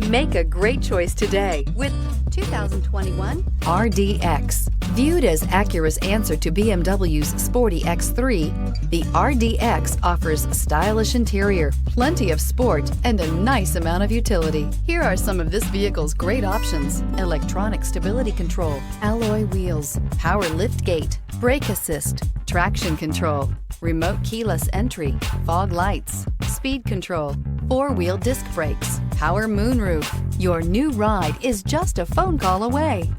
Make a great choice today with 2021 RDX. Viewed as Acura's answer to BMW's sporty X3, the RDX offers stylish interior, plenty of sport, and a nice amount of utility. Here are some of this vehicle's great options: electronic stability control, alloy wheels, power liftgate, brake assist, traction control, remote keyless entry, fog lights, speed control, four-wheel disc brakes, power moonroof. Your new ride is just a phone call away.